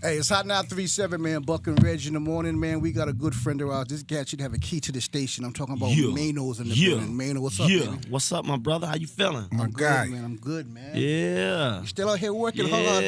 Hey, it's Hot 937, man. Buck and Regg in the morning, man. We got a good friend of ours. This cat should have a key to the station. I'm talking about Maino's in the building. Maino, what's up, man? What's up, my brother? How you feeling? I'm good, man. I'm good, man. Yeah. You still out here working hard.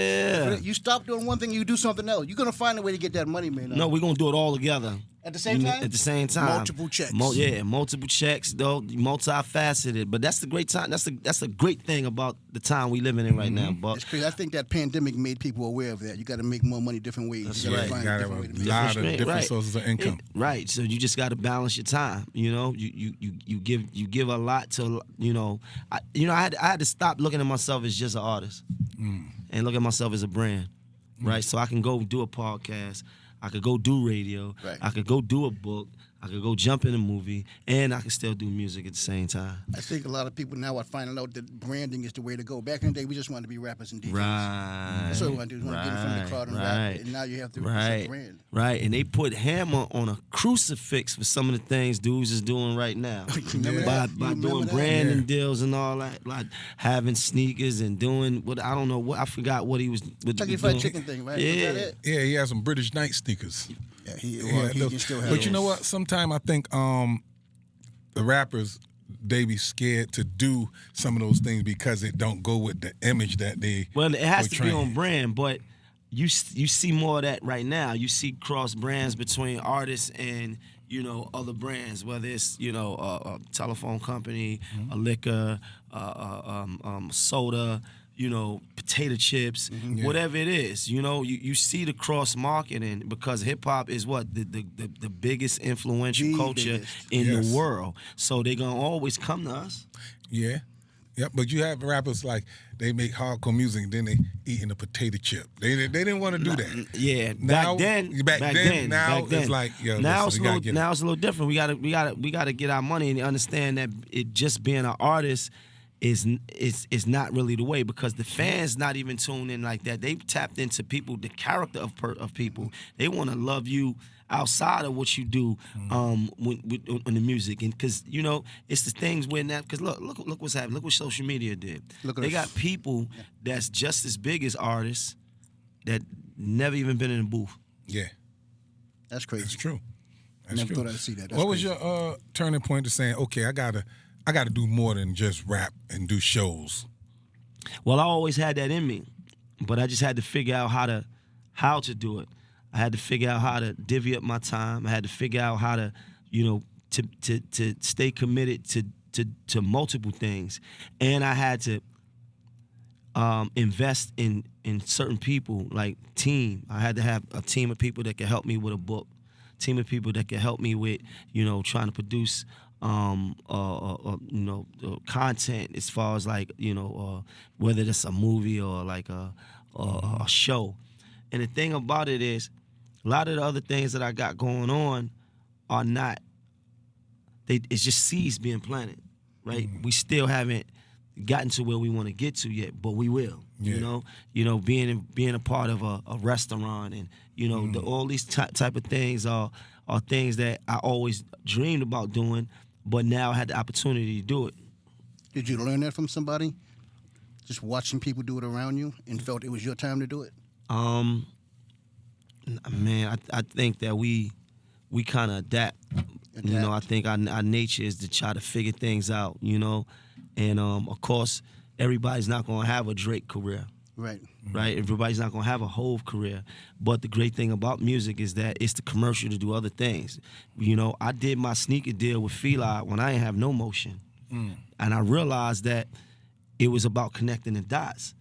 You stop doing one thing, you do something else. You're going to find a way to get that money, man. No, we're going to do it all together. At the same time? At the same time. Multiple checks. Multiple checks, though, multifaceted. But that's the great time. That's a great thing about the time we living in right now, Buck. It's crazy. I think that pandemic made people aware of that. You got to make more money different ways. That's you right. Find a lot of different sources of income. Right. So you just got to balance your time. You know, you give a lot to I had to stop looking at myself as just an artist and look at myself as a brand, right? So I can go do a podcast. I could go do radio. Right. I could go do a book. I could go jump in a movie, and I can still do music at the same time. I think a lot of people now are finding out that branding is the way to go. Back in the day, we just wanted to be rappers and DJs. Right. That's what we wanted to do. We wanted to get in front of the crowd and rap. And now you have to brand. Right, and they put hammer on a crucifix for some of the things dudes is doing right now. By doing branding deals and all that, like having sneakers and doing what I don't know what I forgot what he was. Kentucky Fried Chicken thing, right? Yeah, he has some British Knight sneakers. Yeah, he can still have. But you know what? Sometimes I think the rappers they be scared to do some of those things because it don't go with the image that they. Well, it has portray. to be on brand, but you see more of that right now. You see cross brands between artists and other brands, whether it's a telephone company, a liquor, soda. Potato chips, whatever it is. You see the cross marketing because hip hop is what the biggest influential culture in the world. So they're gonna always come to us. Yeah. Yep, but you have rappers like they make hardcore music and then they eating a potato chip. They didn't want to do that. Yeah, now, back then. It's like now it's a little different. We gotta get our money and understand that it just being an artist is not really the way because the fans not even tuned in like that. They've tapped into people, the character of people. They want to love you outside of what you do on the music, and because it's the things where now because look what's happening. Look what social media did. They got people that's just as big as artists that never even been in a booth. Yeah, that's crazy. That's true. Never thought I'd see that. What was your turning point to saying, okay, I gotta do more than just rap and do shows? Well, I always had that in me, but I just had to figure out how to do it. I had to figure out how to divvy up my time. I had to figure out how to, to stay committed to multiple things, and I had to invest in certain people, like team. I had to have a team of people that could help me with a book, team of people that could help me with, trying to produce. Content as far as like whether it's a movie or like a show. And the thing about it is, a lot of the other things that I got going on are not. It's just seeds being planted, right? We still haven't gotten to where we want to get to yet, but we will. Yeah. Being a part of a restaurant and all these type of things are things that I always dreamed about doing. But now I had the opportunity to do it. Did you learn that from somebody? Just watching people do it around you and felt it was your time to do it? Man, I think that we kind of adapt. I think our nature is to try to figure things out, And, of course, everybody's not going to have a Drake career. Right. Right? Everybody's not going to have a Hove career. But the great thing about music is that it's the commercial to do other things. I did my sneaker deal with Fila when I didn't have no motion. And I realized that it was about connecting the dots.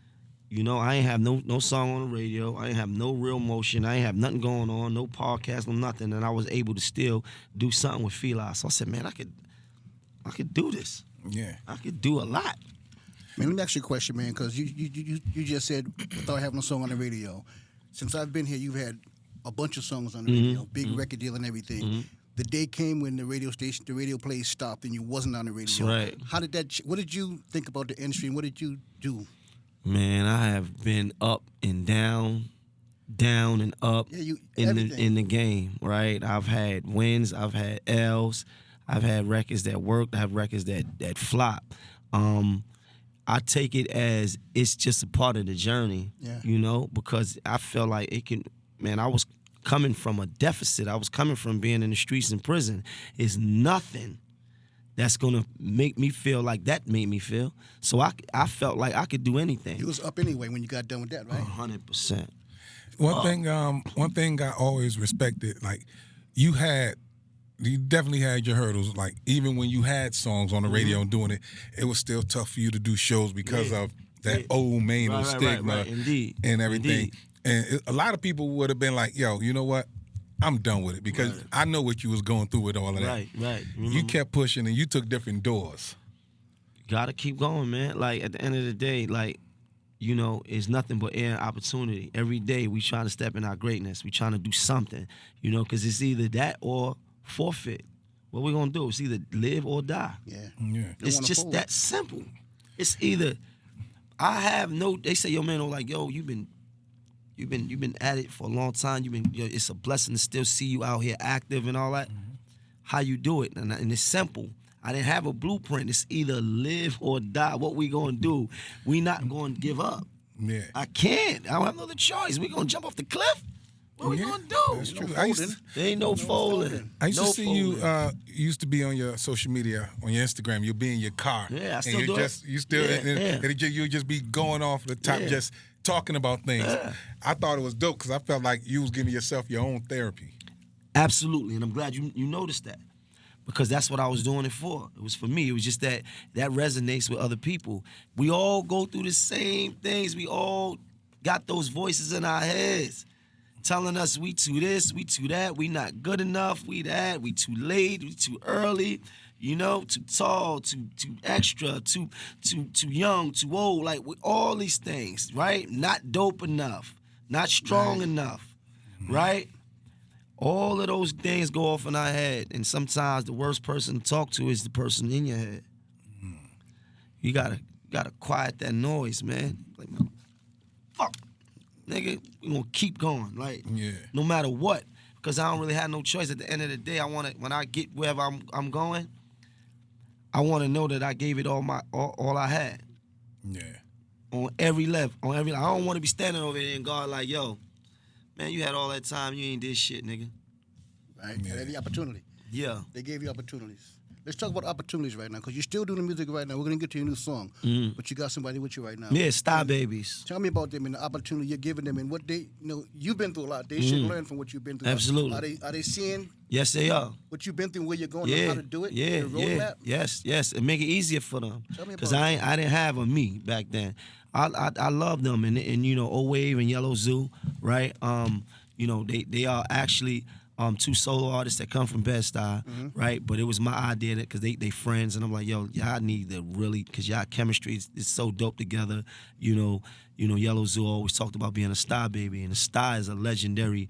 I ain't have no song on the radio. I ain't have no real motion. I ain't have nothing going on, no podcast, no nothing. And I was able to still do something with Fila. So I said, man, I could do this. Yeah. I could do a lot. Man, let me ask you a question, man, because you just said without having a song on the radio. Since I've been here, you've had a bunch of songs on the radio, big record deal and everything. The day came when the radio play stopped and you wasn't on the radio. Right. How did that? What did you think about the industry and what did you do? Man, I have been up and down and up in the game, right? I've had wins, I've had L's, I've had records that worked, I have records that flop. I take it as it's just a part of the journey, because I feel like man, I was coming from a deficit. I was coming from being in the streets in prison. It's nothing that's gonna make me feel like that made me feel. So I felt like I could do anything. You was up anyway when you got done with that, right? 100%. One thing I always respected, like you definitely had your hurdles. Like even when you had songs on the radio and doing it, it was still tough for you to do shows because of that old Maino stigma right. Indeed. and everything. Indeed. And a lot of people would have been like, "Yo, you know what? I'm done with it," because I know what you was going through with all of that. Right. You kept pushing and you took different doors. Gotta keep going, man. Like at the end of the day, like, you know, it's nothing but air and opportunity. Every day we trying to step in our greatness. We trying to do something, you know, because it's either that or forfeit. What we gonna do? It's either live or die. Yeah. It's just that simple. It's either they say, yo, man, like, yo, you've been at it for a long time. It's a blessing to still see you out here active and all that. How you do it, and it's simple. I didn't have a blueprint. It's either live or die. What we gonna do? We not gonna give up. Yeah. I can't. I don't have no other choice. We gonna jump off the cliff? What we gonna do? That's true. There ain't no folding. I used to see you. folding. You used to be on your social media, on your Instagram. You'll be in your car. Yeah, I and still you do just, it. You still, you'll just be going off the top, Yeah. just talking about things. Yeah. I thought it was dope because I felt like you was giving yourself your own therapy. Absolutely, and I'm glad you noticed that, because that's what I was doing it for. It was for me. It was just that resonates with other people. We all go through the same things. We all got those voices in our heads telling us we too this, we too that, we not good enough, we that, we too late, we too early, you know, too tall, too extra, too young, too old, like with all these things, right? Not dope enough, not strong enough, right? All of those things go off in our head, and sometimes the worst person to talk to is the person in your head. You gotta quiet that noise, man. Like, fuck, nigga, we gonna keep going, like, no matter what, because I don't really have no choice. At the end of the day, when I get wherever I'm going, I want to know that I gave it all I had. Yeah. On every level, I don't want to be standing over there and God like, yo, man, you had all that time, you ain't did shit, nigga. Right? Yeah. They had the opportunity. Yeah. They gave you opportunities. Let's talk about opportunities right now, because you're still doing the music right now. We're going to get to your new song, but you got somebody with you right now. Yeah, Star Babies. Tell me about them and the opportunity you're giving them and what they, you've been through a lot. They should learn from what you've been through. Absolutely. Are they seeing Yes, they are. what you've been through, where you're going, and how to do it? Yeah, the roadmap? Yes. And make it easier for them. Tell me Because about I didn't have a me back then. I love them, and O Wave and Yellow Zoo, right? They are actually two solo artists that come from Bed-Stuy, right? But it was my idea because they friends, and I'm like, yo, y'all need to really, because y'all chemistry is so dope together. Yellow Zoo always talked about being a Star Baby, and the Star is a legendary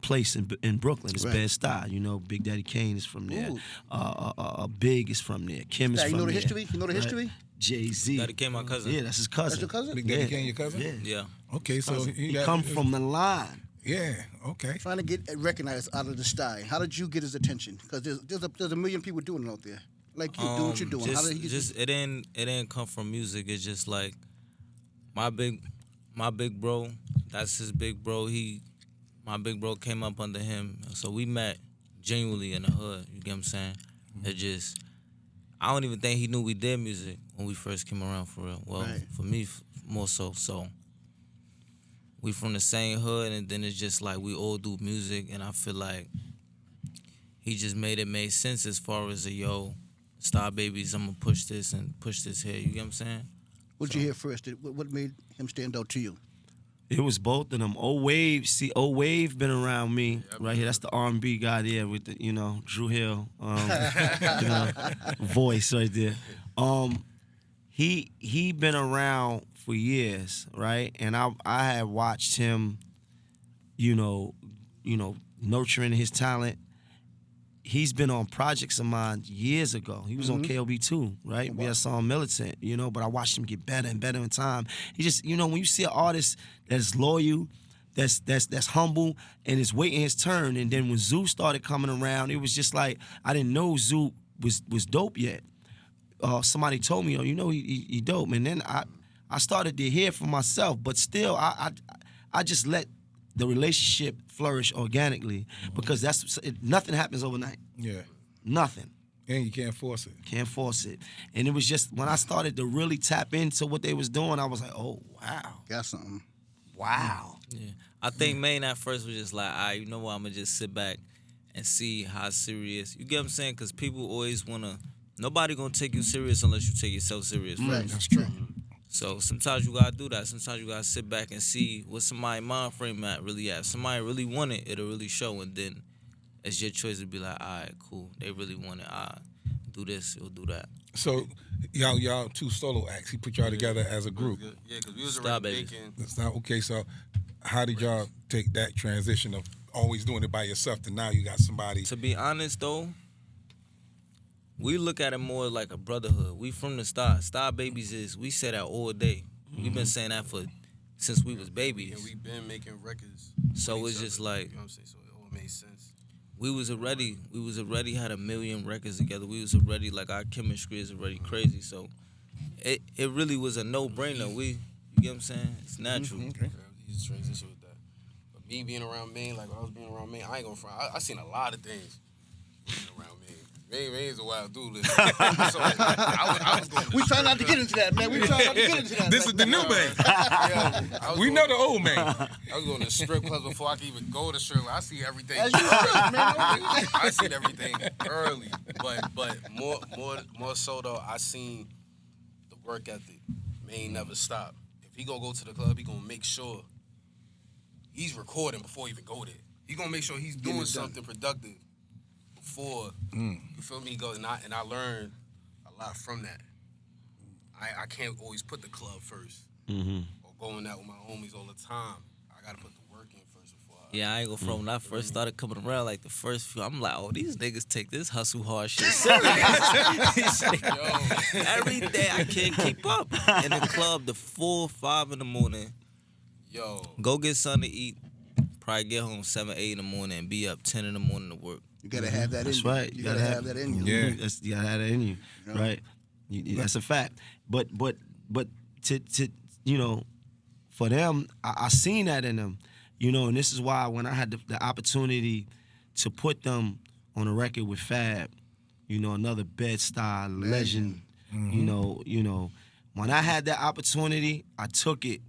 place in Brooklyn. It's Right. Bed-Stuy. Big Daddy Kane is from there. Big is from there. Kim is Now, from you know the there. history? You know the history? Jay-Z. Daddy Kane, my cousin. Yeah, that's his cousin. That's your cousin? Big Daddy Kane, your cousin? Yeah. Yeah. Okay, so He come from the line. Yeah. Okay. Trying to get recognized out of the sty. How did you get his attention? Because there's a million people doing it out there. Like you, do what you're doing. How did he get It didn't come from music. It's just like my big bro. That's his big bro. My big bro came up under him, so we met genuinely in the hood. You get what I'm saying? It just, I don't even think he knew we did music when we first came around, for real. Well, Right. for me, more so. So we from the same hood, and then it's just like we all do music, and I feel like he just made sense as far as Star Babies, I'm gonna push this here. You get what I'm saying? What'd you hear first? What made him stand out to you? It was both of them. O-Wave been around me right here. That's the R&B guy there with the, Drew Hill voice right there. He been around for years, right? And I had watched him, nurturing his talent. He's been on projects of mine years ago. He was on KLB too, right? Oh, wow. We had song Militant, but I watched him get better and better in time. He just, when you see an artist that's loyal, that's humble, and is waiting his turn, and then when Zoo started coming around, it was just like, I didn't know Zoo was dope yet. Somebody told me, he dope, and then I started to hear for myself, but still, I just let the relationship flourish organically because nothing happens overnight. Yeah. Nothing. And you can't force it. Can't force it. And it was just when I started to really tap into what they was doing, I was like, oh, wow. Got something. Wow. Yeah. I think Maine at first was just like, all right, you know what, I'm going to just sit back and see how serious. You get what I'm saying? Because people always want to, nobody going to take you serious unless you take yourself serious first. Right. That's true. So sometimes you gotta do that. Sometimes you gotta sit back and see what somebody's mind frame really at. Somebody really want it, it'll really show, and then it's your choice to be like, all right, cool. They really want it. Do this, you'll do that. So y'all two solo acts. He put y'all together as a group. Yeah, because we was Stop, already baby. making. That's not okay. So how did y'all take that transition of always doing it by yourself to now you got somebody? To be honest though, we look at it more like a brotherhood. We from the start. Star Babies we say that all day. We've been saying that since we was babies. And we've been making records. So with it's each just other, like, you know what I'm saying? So it all made sense. we was already had 1 million records together. We was already, like, our chemistry is already crazy. So it really was a no-brainer. You get what I'm saying? It's natural. Okay. He's transition with that. But me being around Maine, like when I was being around Maine, I ain't gonna front. I seen a lot of things being around Maine. Maine's a wild dude. Listen. So I was going. We try not to get into that, man. We try not to get into that. This is the new man. We know the old man. I was going to strip clubs before I could even go to strip. I see everything. As you should, man. I seen everything early, but more so though, I seen the work ethic. Maine never stop. If he gonna go to the club, he gonna make sure he's recording before he even go there. He gonna make sure he's doing something productive before you feel me. He goes and I learned a lot from that. I can't always put the club first or going out with my homies all the time. I gotta put the work in first before. Yeah, I ain't gonna front. When I first started coming around, like the first few, I'm like, oh, these niggas take this hustle hard shit serious. Every day I can't keep up. In the club, the 4, 5 in the morning, Yo, go get something to eat, probably get home 7, 8 in the morning, and be up 10 in the morning to work. You gotta have that in That's you. right. You gotta have that in you. Yeah. You gotta have that in you, You know? right? That's a fact. But to you know, for them, I seen that in them, you know, and this is why when I had the opportunity to put them on a record with Fab, you know, another Bed-Stuy legend, you know, when I had that opportunity, I took it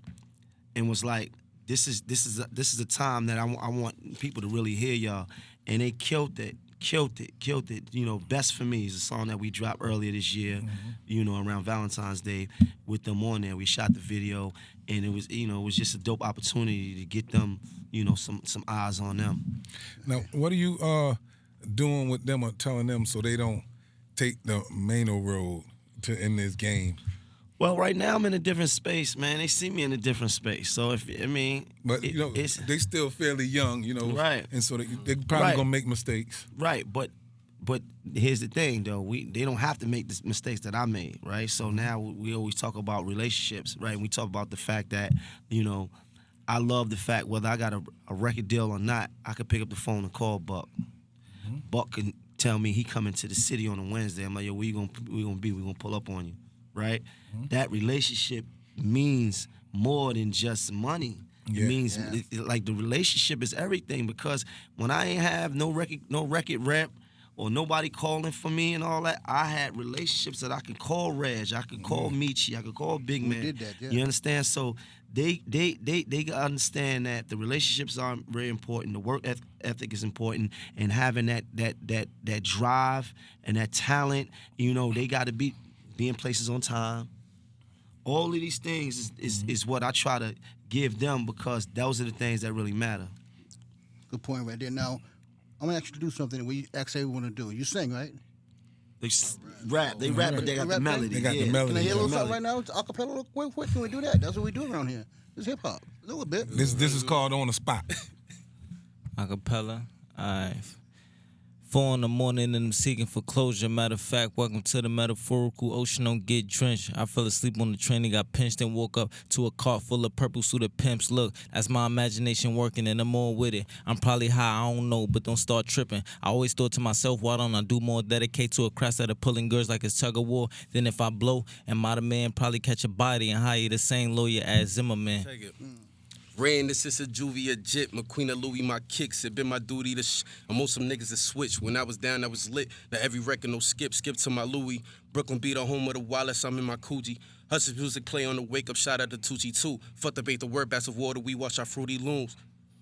and was like, this is a time that I want people to really hear y'all, and they killed it. You know, Best For Me is a song that we dropped earlier this year, you know, around Valentine's Day with them on there. We shot the video, and it was just a dope opportunity to get them, you know, some eyes on them. Now, what are you doing with them or telling them so they don't take the Maino road in this game? Well, right now I'm in a different space, man. They see me in a different space. So But you know, they still fairly young, you know, Right. And so they probably Right. gonna make mistakes. right, but here's the thing, though. They don't have to make the mistakes that I made, right? So now we always talk about relationships, right? We talk about the fact that, you know, I love the fact whether I got a record deal or not, I could pick up the phone and call Buck. Buck can tell me he coming to the city on a Wednesday. I'm like, yo, where you gonna be? We gonna pull up on you, right? That relationship means more than just money. Yeah. It means like the relationship is everything, because when I ain't have no record rep or nobody calling for me and all that, I had relationships that I could call Reg, I could call Michi, I could call Big Man. did that, yeah. You understand? So they understand that the relationships are very important. The work ethic is important, and having that drive and that talent. You know, they got to be in places on time. All of these things is what I try to give them, because those are the things that really matter. Good point right there. Now, I'm gonna ask you to do something that we ask everyone to do. You sing, right? They rap, but they got the melody. They got the melody. Can I hear a little Yeah. something right now? It's acapella real quick. Can we do that? That's what we do around here. It's hip hop. A little bit. This is called On the Spot. Acapella. Alright. 4 in the morning and I'm seeking for closure. Matter of fact, welcome to the metaphorical ocean. Don't get drenched. I fell asleep on the train and got pinched and woke up to a cart full of purple suited pimps. Look, that's my imagination working and I'm on with it. I'm probably high, I don't know, but don't start tripping. I always thought to myself, why don't I do more? Dedicate to a craft that are pulling girls like it's tug of war. Then if I blow, and my man probably catch a body and hire the same lawyer as Zimmerman. take it. Ran this is a juvia jit, McQueen of Louis, my kicks. It been my duty to I'm on some niggas that switch. When I was down, I was lit. Now every record, no skip to my Louis. Brooklyn be the home of the Wallace, I'm in my Coogee. Hustle music play on the wake up, shout out to Tucci too. Fuck debate the word, bass of water, we wash our fruity looms.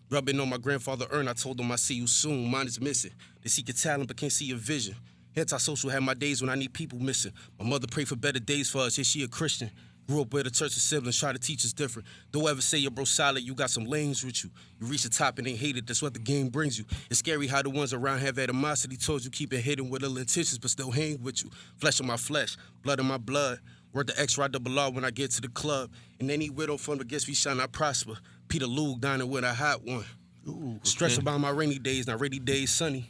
Rubbing on my grandfather urn, I told him I see you soon. Mine is missing. They seek your talent but can't see your vision. Anti-social had my days when I need people missing. My mother prayed for better days for us, yeah, she a Christian. Grew up with a church of siblings, try to teach us different. Don't ever say your bro solid, you got some lanes with you. You reach the top and ain't hated, that's what the game brings you. It's scary how the ones around have animosity towards you, keep it hidden with ill intentions, but still hang with you. Flesh of my flesh, blood of my blood. Word the X, ride double R when I get to the club. And any widow from the guess we shall not prosper. Peter Lug dining with a hot one. Ooh, Stress about my rainy days, now rainy days sunny.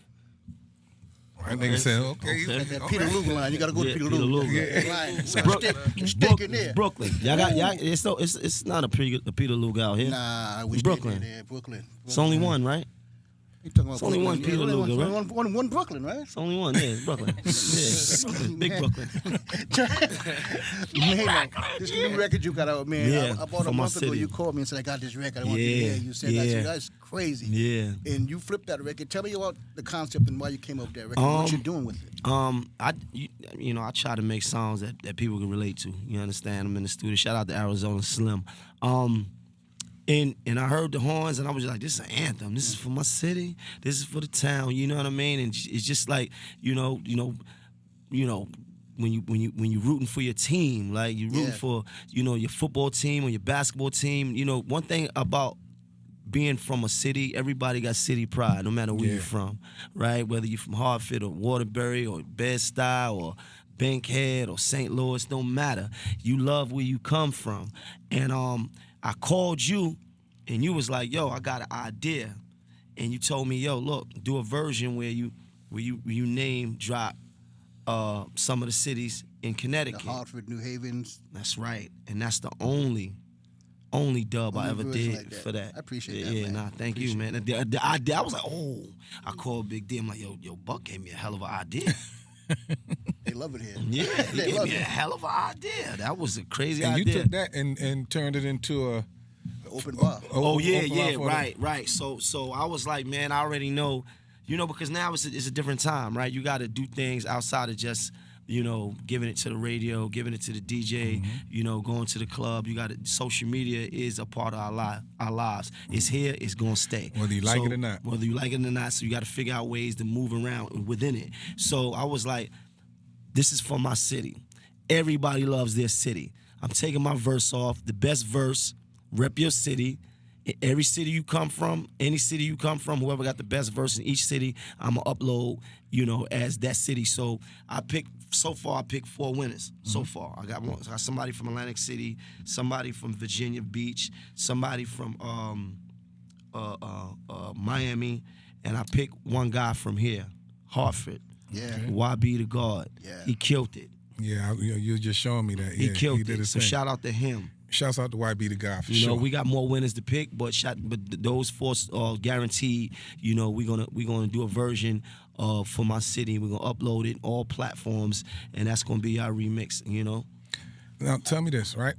Right, nigga said, okay. that Peter Luger line. You got to go to Peter Peter Luger. Luger. Line. Brook- in there. Brooklyn. It's not a Peter Luger out here. Nah, we Brooklyn. There, Brooklyn. It's only one, right? You talking about It's only one Peter Brooklyn. Luger, Only right? one Brooklyn, right? It's only one. Yeah, it's Brooklyn. Yeah, big Brooklyn. Maino, this new record you got out, man. Yeah, I bought for a my month ago. city. You called me and said, I got this record. I want you to Yeah, hear. You said, yeah. that's crazy. Yeah. And you flipped that record. Tell me about the concept and why you came up with that record. What you're doing with it. I try to make songs that people can relate to. You understand? I'm in the studio. Shout out to Arizona Slim. And I heard the horns, and I was just like, this is an anthem. This is for my city. This is for the town. You know what I mean? And it's just like, you know, when you rooting for your team, like you rooting for, your football team or your basketball team. One thing about being from a city, everybody got city pride, no matter where you're from, right? Whether you're from Hartford or Waterbury or Bed-Stuy or Bankhead or St. Louis, don't matter. You love where you come from. And I called you, and you was like, yo, I got an idea. And you told me, yo, look, do a version where you name drop some of the cities in Connecticut. The Hartford, New Havens. That's right. And that's the only dub I ever version did like that. for that. I appreciate that, Yeah, man. nah, thank you, man. The idea, I was like, oh. I called Big D. I'm like, yo, Buck gave me a hell of an idea. They love it here. Yeah, he They gave love me a it. hell of an idea. That was a crazy And idea. you took that and turned it into a Open bar. Oh yeah, open bar for right. So I was like, man, I already know, because now it's a different time, right? You got to do things outside of just, giving it to the radio, giving it to the DJ, going to the club. You got to. Social media is a part of our lives. It's here. It's gonna stay. Whether you like it or not. Whether you like it or not. So you got to figure out ways to move around within it. So I was like, this is for my city. Everybody loves their city. I'm taking my verse off. The best verse. Rep your city. Every city you come from, any city you come from, whoever got the best verse in each city, I'm going to upload, as that city. So I picked 4 winners so far. I got somebody from Atlantic City, somebody from Virginia Beach, somebody from Miami, and I picked one guy from here, Hartford. Yeah. YB the God. Yeah. He killed it. Yeah, you were just showing me that. He Yeah, killed he did it. his So thing. shout out to him. Shouts out to YB the guy for You know, sure. we got more winners to pick, but those 4 are guaranteed. We're gonna do a version for my city. We're gonna upload it all platforms, and that's gonna be our remix. Now tell me this, right?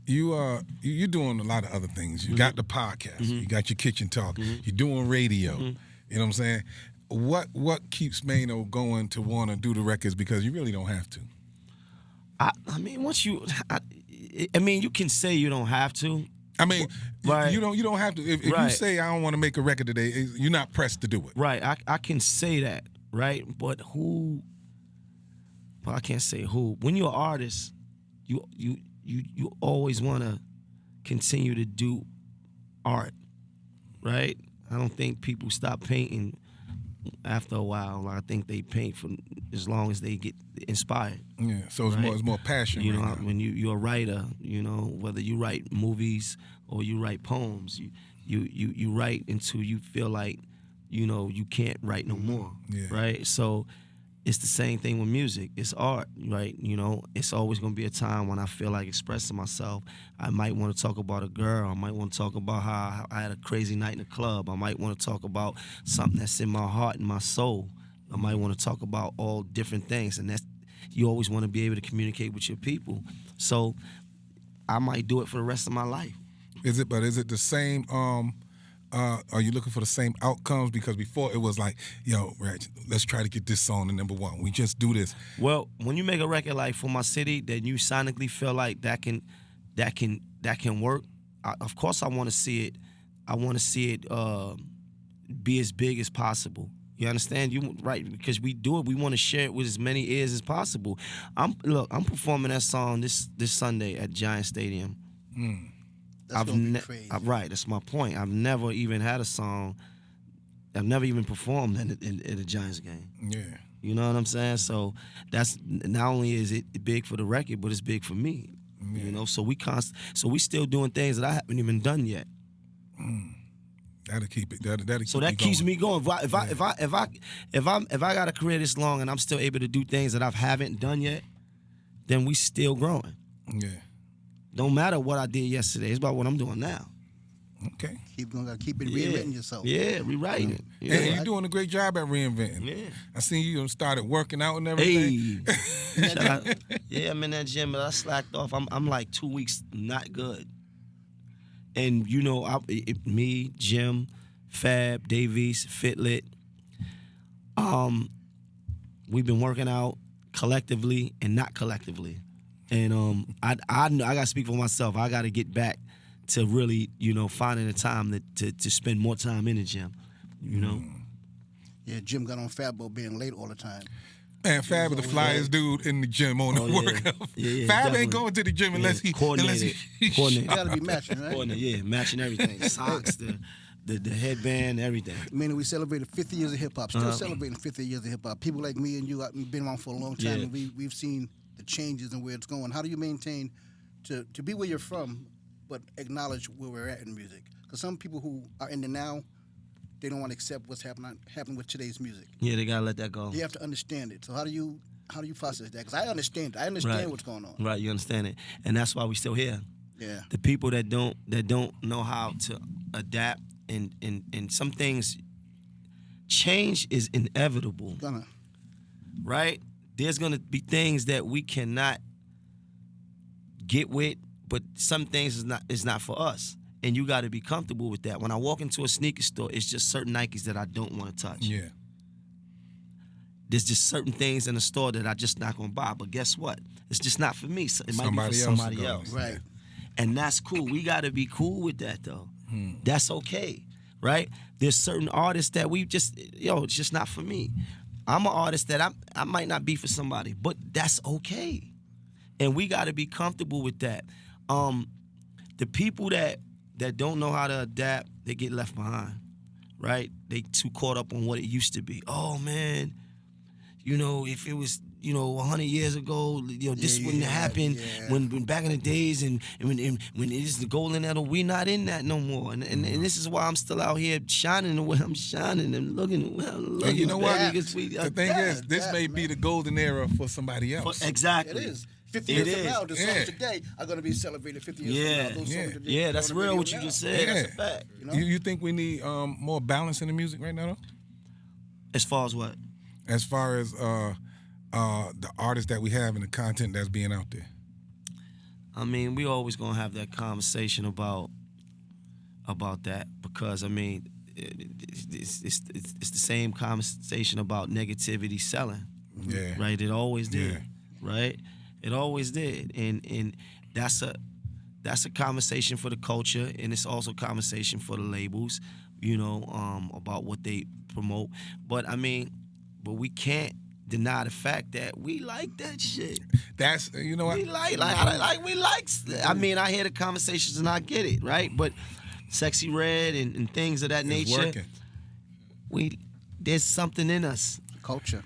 You're doing a lot of other things. You got the podcast. You got your kitchen talk. You're doing radio. You know what I'm saying? What keeps Maino going to want to do the records, because you really don't have to? I mean, you can say you don't have to. I mean, Right. you don't have to. If you Right. say I don't want to make a record today, you're not pressed to do it. Right, I can say that, right? But who? Well, I can't say who. When you're an artist, you always want to continue to do art, right? I don't think people stop painting after a while. I think they paint for as long as they get inspired. Yeah. So it's Right. more passion. You know, right now. when you're a writer, whether you write movies or you write poems, you write until you feel like, you can't write no more. Yeah. Right? So it's the same thing with music. It's art, right? It's always gonna be a time when I feel like expressing myself. I might want to talk about a girl. I might want to talk about how I had a crazy night in the club. I might want to talk about something that's in my heart and my soul. I might want to talk about all different things, and you always want to be able to communicate with your people. So I might do it for the rest of my life. Is it the same? Are you looking for the same outcomes? Because before it was like, yo, Reg, let's try to get this song to number one. We just do this. Well, when you make a record like For My City that you sonically feel like that can work, of course I want to see it. I want to see it be as big as possible. You understand? You right? Because we do it. We want to share it with as many ears as possible. I'm performing that song this Sunday at Giant Stadium. That's gonna be crazy. Right, that's my point. I've never even had a song. I've never even performed in a Giants game. Yeah. You know what I'm saying? So that's not only is it big for the record, but it's big for me. Yeah. You know, so we still doing things that I haven't even done yet. That'll keep it. That'll keep So that keeps me going. If I got a career this long and I'm still able to do things that I haven't done yet, then we still growing. Yeah. Don't matter what I did yesterday. It's about what I'm doing now. Okay. Keep it reinventing yourself. Yeah, rewriting it. Yeah. And you're doing a great job at reinventing. Yeah. I seen you started working out and everything. Hey. Shout out. Yeah, I'm in that gym, but I slacked off. I'm like 2 weeks not good. And you know, me, Jim, Fab, Davies, Fitlit, we've been working out collectively and not collectively. And I got to speak for myself. I got to get back to really, you know, finding the time to spend more time in the gym, you know. Yeah, Jim got on Fab about being late all the time. Man, Fab is the flyest dude in the gym on the workout. Yeah, Fab definitely. ain't going to the gym unless he coordinated. You gotta be matching, right? Yeah, matching everything. Socks, the headband, everything. I mean, we celebrated 50 years of hip hop. Still celebrating 50 years of hip hop. People like me and you have been around for a long time, Yeah. and we've seen the changes and where it's going. How do you maintain to be where you're from, but acknowledge where we're at in music? Because some people who are in the now, they don't want to accept what's happening with today's music. Yeah, they gotta let that go. You have to understand it. So how do you process that? Because I understand. I understand Right. what's going on. Right, you understand it, and that's why we still here. Yeah. The people that don't know how to adapt and some things, change is inevitable, right? There's gonna be things that we cannot get with, but some things is not for us, and you got to be comfortable with that. When I walk into a sneaker store, it's just certain Nikes that I don't want to touch. Yeah. There's just certain things in the store that I just not gonna buy. But guess what? It's just not for me. So it might be for somebody else. Right. And that's cool. We gotta be cool with that though. That's okay. Right? There's certain artists that we just, it's just not for me. I'm an artist that I might not be for somebody, but that's okay. And we gotta be comfortable with that. The people that don't know how to adapt, they get left behind. Right? They too caught up on what it used to be. Oh man. If it was, 100 years ago, this wouldn't have happened. Yeah. When back in the days and when it is the golden era, we not in that no more. And this is why I'm still out here shining the way I'm shining and looking the way I'm looking. And you know what? Because we The thing is, this may be the golden era for somebody else. Exactly. It is. 50 It years from is. now, the songs today are going to be celebrated 50 years Yeah. from now. Those songs today Yeah, are that's on the real radio what you now. just said. Yeah. That's a fact. You think we need more balance in the music right now, though? As far as what? As far as the artists that we have and the content that's being out there. I mean, we always gonna have that conversation about that because I mean, it's the same conversation about negativity selling. Yeah. Right. It always did. Yeah. Right. It always did, and that's a conversation for the culture, and it's also a conversation for the labels. About what they promote. But I mean, we can't deny the fact that we like that shit. That's what? We like. I mean, I hear the conversations and I get it, right? But Sexy Red and things of that It's nature, working. there's something in us. Culture.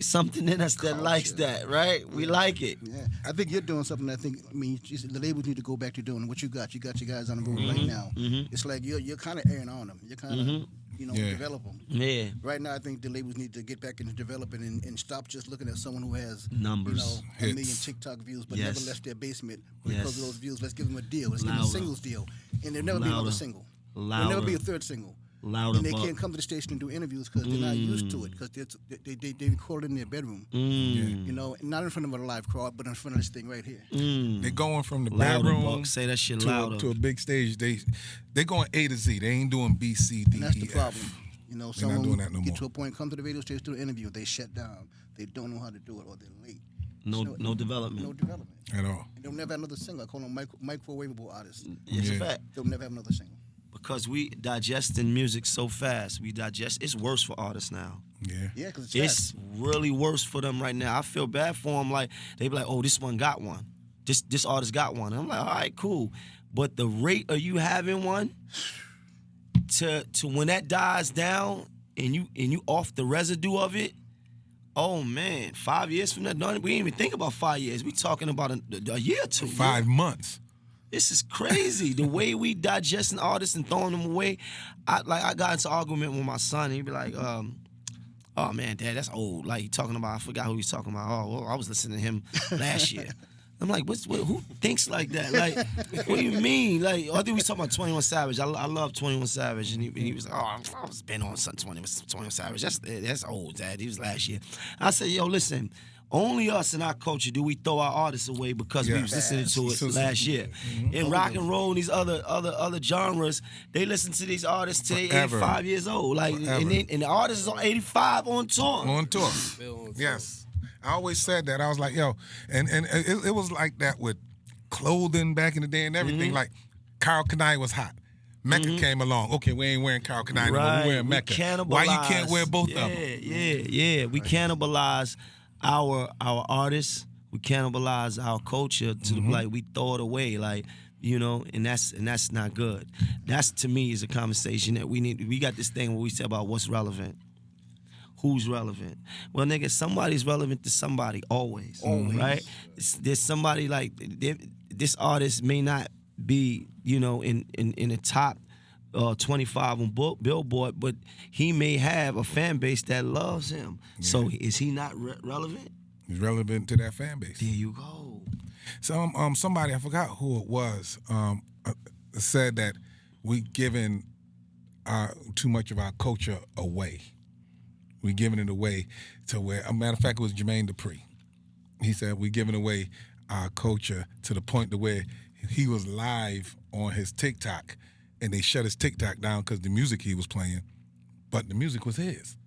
Something in us that likes that, right? We like it. Yeah, I think you're doing something. The labels need to go back to doing what you got. You got your guys on the road right now. It's like you're kind of airing on them. You're kind of develop them. Yeah. Right now, I think the labels need to get back into developing and stop just looking at someone who has Numbers. a million Hits. TikTok views, but Yes. never left their basement Yes. because of those views. Let's give them a deal. Let's give them a Louder. singles deal, and there'll never be another Louder. single. Louder. There'll never be a third single. Louder and they buck. can't come to the station and do interviews because they're not used to it because they record it in their bedroom. You know, not in front of a live crowd, but in front of this thing right here. They're going from the Louder, bedroom Buck. Say that shit to louder. a big stage. They going A to Z. They ain't doing B, C, D, And that's E, the F. problem. You know, They're not someone doing that no get more. to a point, come to the radio station, do an interview, they shut down. They don't know how to do it, or they're late. No So, development. No development. At all. And they'll never have another single. I call them microwavable artists. It's a Yeah. fact. They'll never have another single. Because we digesting music so fast. It's worse for artists now. Yeah. Yeah, because It's really worse for them right now. I feel bad for them. Like, they be like, oh, this one got one. This artist got one. And I'm like, all right, cool. But the rate of you having one to when that dies down and you off the residue of it, oh man, 5 years from now, we ain't even think about 5 years. We talking about a year or two. 5 months. This is crazy. The way we digesting artists and throwing them away. I got into an argument with my son. And he'd be like, oh man, Dad, that's old. Like he talking about, I forgot who he's talking about. Oh, well, I was listening to him last year. I'm like, who thinks like that? Like, what do you mean? Like, I think we was talking about 21 Savage. I love 21 Savage, and he was like, oh, I was been on some 21 Savage. That's old, Dad. He was last year. I said, yo, listen. Only us in our culture do we throw our artists away because we was listening to it last year. In rock and roll and these other genres, they listen to these artists till they 85 years old. Like, and the artist is on 85 on tour. On tour. Yes. I always said that. I was like, yo, and it was like that with clothing back in the day and everything. Like, Carl Kanai was hot. Mecca came along. Okay, we ain't wearing Carl Kanai anymore. We wearing Mecca. Why you can't wear both of them? Yeah. We cannibalize our artists. We cannibalize our culture to like we throw it away. Like, you know, and that's not good. That's, to me, is a conversation that we need. We got this thing where we say about what's relevant. Who's relevant? Well, nigga, somebody's relevant to somebody always. Right? There's somebody like this artist may not be, you know, in the top 25 on Billboard, but he may have a fan base that loves him. Yeah. So is he not relevant? He's relevant to that fan base. There you go. So somebody, I forgot who it was, said that we giving too much of our culture away. We giving it away to where, a matter of fact, it was Jermaine Dupri. He said we giving away our culture to the point to where he was live on his TikTok and they shut his TikTok down because the music he was playing, but the music was his.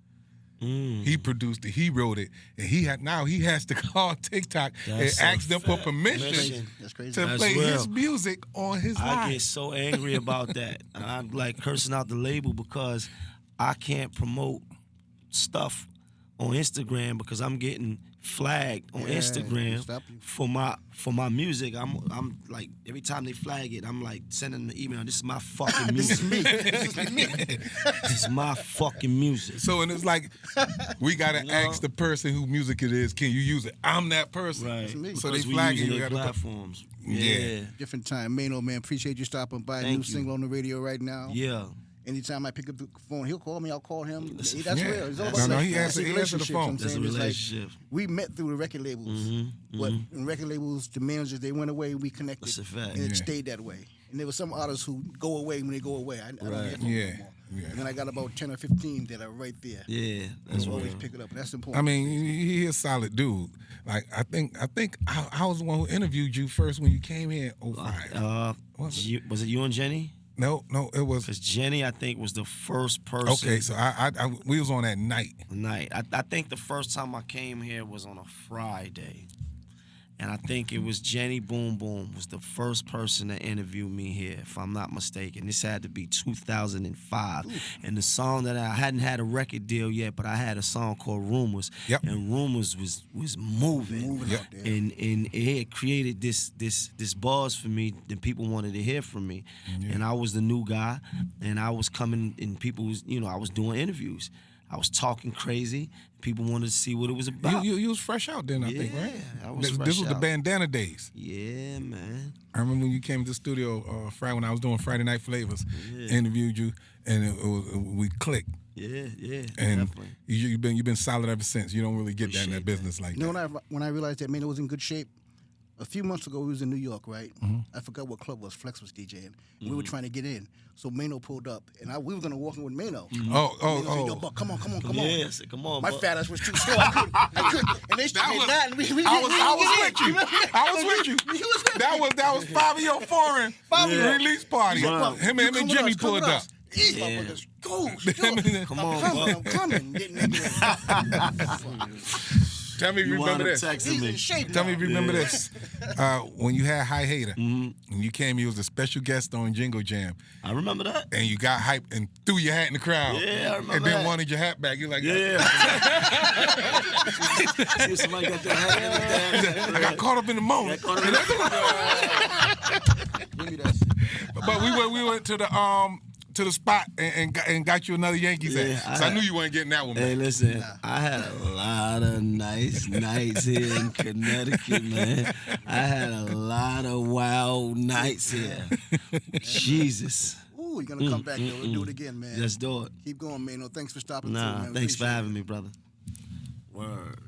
He produced it, he wrote it, and he has to call TikTok and ask them for permission to play his music on his live. I get so angry about that. I'm like cursing out the label because I can't promote stuff on Instagram because I'm getting flagged on Instagram for my music. I'm like, every time they flag it, I'm like sending them an email. This is my fucking music. This is me. This is my fucking music. So, and it's like, we gotta ask the person whose music it is, can you use it? I'm that person. Right. So they flag you. Their platforms. Yeah. Different time. Maino, man, appreciate you stopping by. Thank New you. single on the radio right now. Yeah. Anytime I pick up the phone, he'll call me. I'll call him. That's real. It's all No, about he answered the phone. That's a relationship. Like, we met through the record labels. But in record labels, the managers, they went away, we connected. That's a fact. And it stayed that way. And there were some artists who go away when they go away. I don't hear from them anymore. And then I got about 10 or 15 that are right there. Yeah, that's always real. pick it up. That's important. I mean, he's a solid dude. Like, I think I was the one who interviewed you first when you came here in 05. Was it you and Jenny? No, it was. Because Jenny, I think, was the first person. Okay, so we was on that night. I think the first time I came here was on a Friday. And I think it was Jenny Boom Boom was the first person to interview me here, if I'm not mistaken. This had to be 2005. And the song that I hadn't had a record deal yet, but I had a song called Rumors. Yep. And Rumors was moving. Yep. And it had created this buzz for me that people wanted to hear from me. Yeah. And I was the new guy, and I was coming, and people was, I was doing interviews. I was talking crazy. People wanted to see what it was about. You was fresh out then, I think, right? I was fresh This was out. the bandana days. Yeah, man. I remember when you came to the studio Friday when I was doing Friday Night Flavors, interviewed you, and we clicked. Yeah, and definitely. You've been solid ever since. You don't really get that in that business like that. When I realized that Maino was in good shape, A few months ago, we was in New York, right? I forgot what club was. Flex was DJing. We were trying to get in. So Maino pulled up, and we were going to walk in with Maino. Maino said, yo, Buck, come on. Yeah, I said, come on, My Buck. fat ass was too slow. I couldn't. And they started nothing. I was with you. That was 5-year foreign release party. Yeah. Him and Jimmy pulled up. These motherfuckers, go. Come on, I'm coming. Tell me if you remember this. He's in shape Tell now. me if you remember this. When you had High Hater, and you came, you was a special guest on Jingle Jam, I remember that. and you got hyped and threw your hat in the crowd. Yeah, I remember And then that. wanted your hat back. You're like, Yeah. See if somebody got their hat in the damn. I got caught up in the moment. Give me that shit. But we went to the spot and got you another Yankees hat. So I knew you weren't getting that one back. Hey, listen, I had a lot of nice nights here in Connecticut, man. I had a lot of wild nights here. Jesus. Ooh, you're going to come back, though. We'll do it again, man. Let's do it. Keep going, Maino. Thanks for stopping Nah, through, man. thanks for Appreciate it. having me, brother. Word.